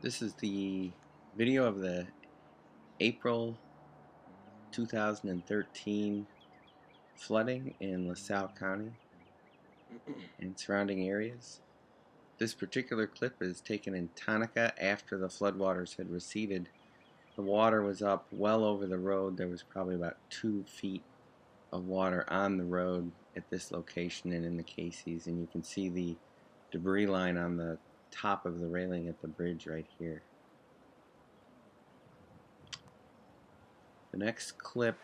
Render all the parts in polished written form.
This is the video of the April 2013 flooding in LaSalle County and surrounding areas. This particular clip is taken in Utica after the floodwaters had receded. The water was up well over the road. There was probably about 2 feet of water on the road at this location and in the Casey's, and you can see the debris line on the top of the railing at the bridge right here. The next clip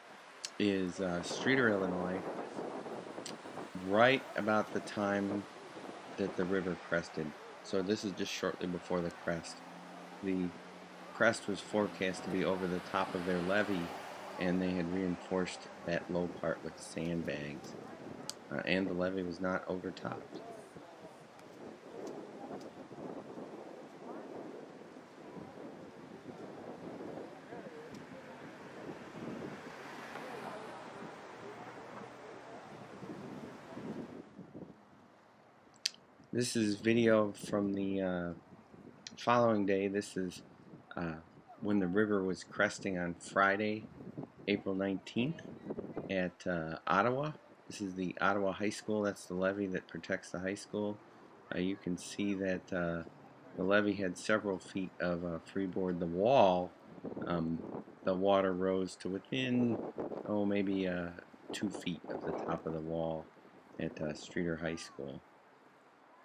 is Utica Illinois, right about the time that the river crested. So this is just shortly before the crest. The crest was forecast to be over the top of their levee, and they had reinforced that low part with sandbags. And the levee was not overtopped. This is video from the following day. This is when the river was cresting on Friday, April 19th at Ottawa. This is the Ottawa High School. That's the levee that protects the high school. You can see that the levee had several feet of freeboard. The wall, the water rose to within, maybe 2 feet of the top of the wall at Streeter High School.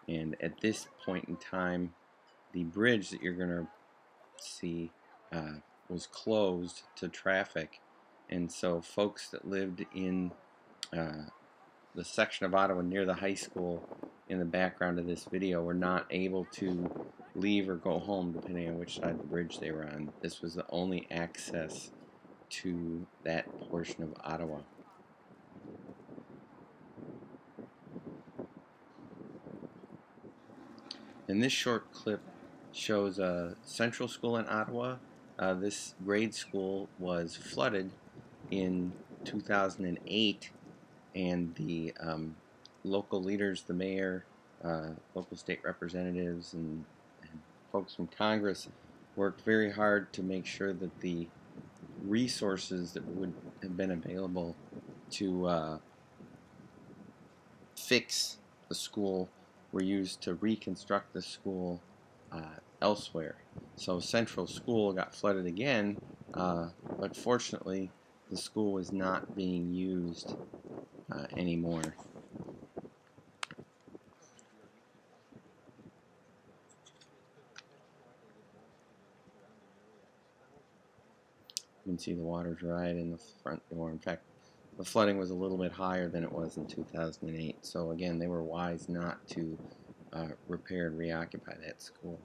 And at this point in time, the bridge that you're going to see was closed to traffic, and so folks that lived in the section of Ottawa near the high school in the background of this video were not able to leave or go home depending on which side of the bridge they were on. This was the only access to that portion of Ottawa. And this short clip shows a central school in Ottawa. This grade school was flooded in 2008, and the local leaders, the mayor, local state representatives, and folks from Congress worked very hard to make sure that the resources that would have been available to fix the school were used to reconstruct the school elsewhere. So Central School got flooded again, but fortunately the school was not being used anymore. You can see the water's right in the front door. In fact, the flooding was a little bit higher than it was in 2008. So again, they were wise not to repair and reoccupy that school.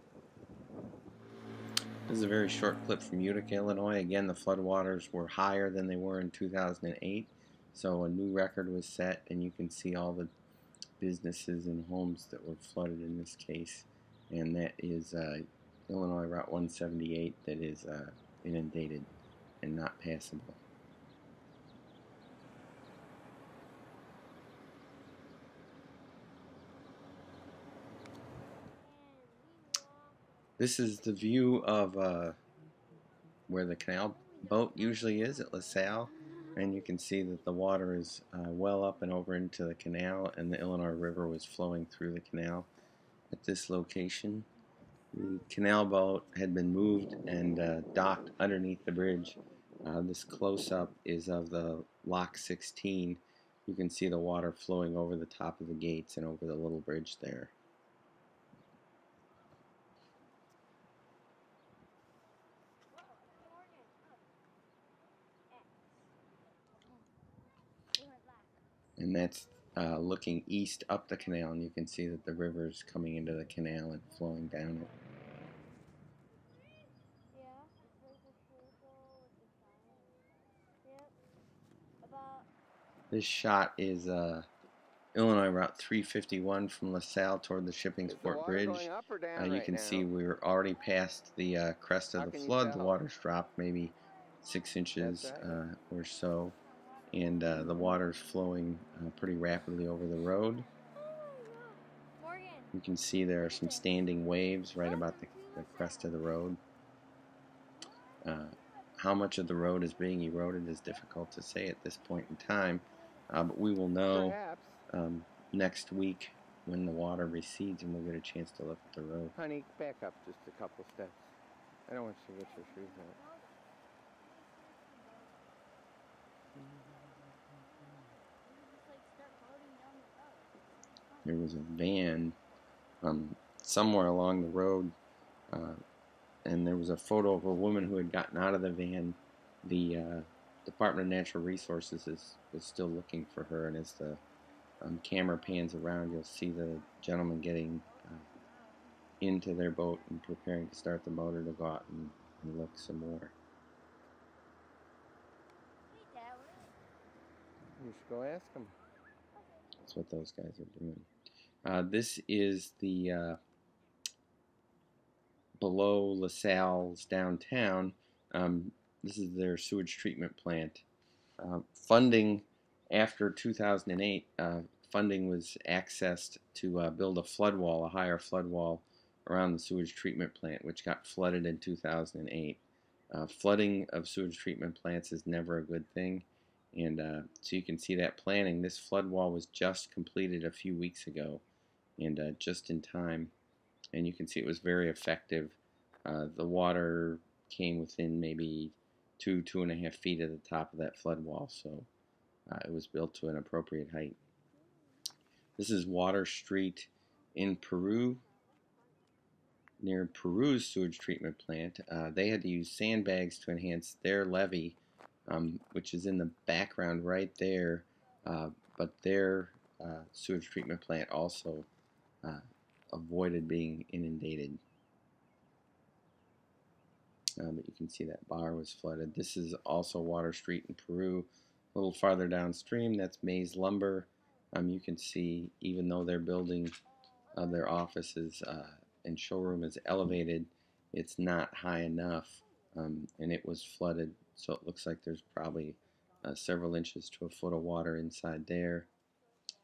This is a very short clip from Utica, Illinois. Again, the floodwaters were higher than they were in 2008. So a new record was set, and you can see all the businesses and homes that were flooded in this case. And that is Illinois Route 178 that is inundated and not passable. This is the view of where the canal boat usually is at LaSalle, and you can see that the water is well up and over into the canal, and the Illinois River was flowing through the canal at this location. The canal boat had been moved and docked underneath the bridge. This close-up is of the Lock 16. You can see the water flowing over the top of the gates and over the little bridge there. And that's looking east up the canal, and you can see that the river is coming into the canal and flowing down it. This shot is Illinois Route 351 from LaSalle toward the Shippingsport Bridge. You can see we're already past the crest of the flood. The water's dropped maybe 6 inches or so, and the water's flowing pretty rapidly over the road. You can see there are some standing waves right about the crest of the road. How much of the road is being eroded is difficult to say at this point in time, but we will know next week when the water recedes and we'll get a chance to look at the road. Honey, back up just a couple steps. I don't want you to get your shoes out. There was a van somewhere along the road, and there was a photo of a woman who had gotten out of the van. The Department of Natural Resources is still looking for her, and as the camera pans around, you'll see the gentleman getting into their boat and preparing to start the motor to go out and look some more. You should go ask him. That's what those guys are doing. This is the below LaSalle's downtown. This is their sewage treatment plant. Funding after 2008, funding was accessed to build a flood wall, a higher flood wall around the sewage treatment plant, which got flooded in 2008. Flooding of sewage treatment plants is never a good thing, and so you can see that planning. This flood wall was just completed a few weeks ago, and just in time, and you can see it was very effective. The water came within maybe 2.5 feet of the top of that flood wall, so it was built to an appropriate height. This is Water Street in Peru, near Peru's sewage treatment plant. They had to use sandbags to enhance their levee, which is in the background right there, but their sewage treatment plant also avoided being inundated. But you can see that bar was flooded. This is also Water Street in Peru. A little farther downstream, that's Mays Lumber. You can see, even though their building of their offices and showroom is elevated, it's not high enough, and it was flooded, so it looks like there's probably several inches to a foot of water inside there.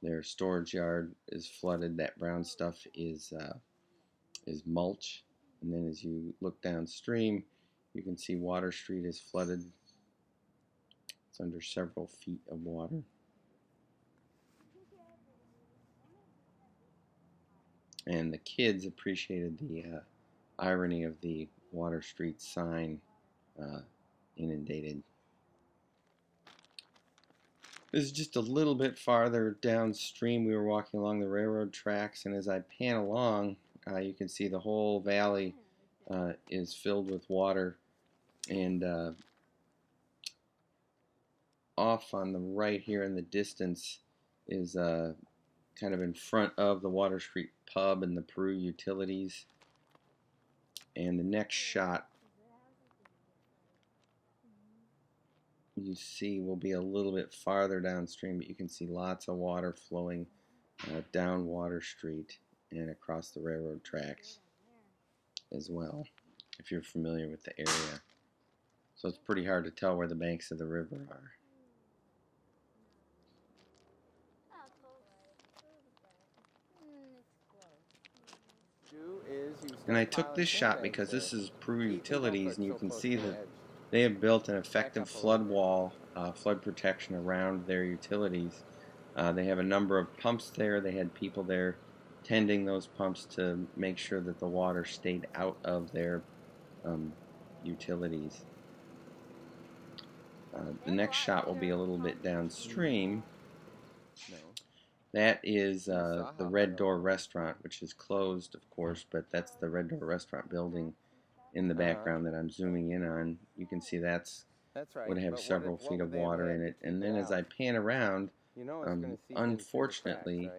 Their storage yard is flooded. That brown stuff is mulch. And then as you look downstream, you can see Water Street is flooded. It's under several feet of water. And the kids appreciated the irony of the Water Street sign inundated. This is just a little bit farther downstream. We were walking along the railroad tracks, and as I pan along, you can see the whole valley is filled with water, and off on the right here in the distance is kind of in front of the Water Street pub and the Peru utilities. And the next shot you see will be a little bit farther downstream, but you can see lots of water flowing down Water Street and across the railroad tracks as well, if you're familiar with the area. So it's pretty hard to tell where the banks of the river are. And I took this shot because this is Peru Utilities, and you can see that they have built an effective flood wall, flood protection around their utilities. They have a number of pumps there. They had people there tending those pumps to make sure that the water stayed out of their utilities. The next shot will be a little bit downstream. That is the Red Door Restaurant, which is closed, of course, but that's the Red Door Restaurant building in the background that I'm zooming in on. You can see that's would have several feet of water in it. And then as I pan around, unfortunately,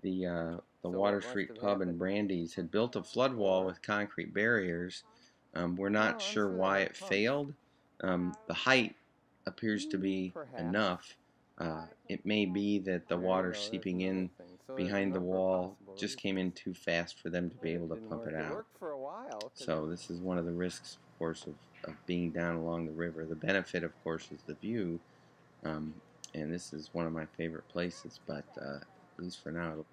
the Water Street Pub and Brandy's had built a flood wall with concrete barriers. We're not sure why it failed. The height appears to be enough. It may be that the water seeping in behind the wall just came in too fast for them to be able to pump it out. So this is one of the risks, of course, of being down along the river. The benefit, of course, is the view, and this is one of my favorite places, but at least for now,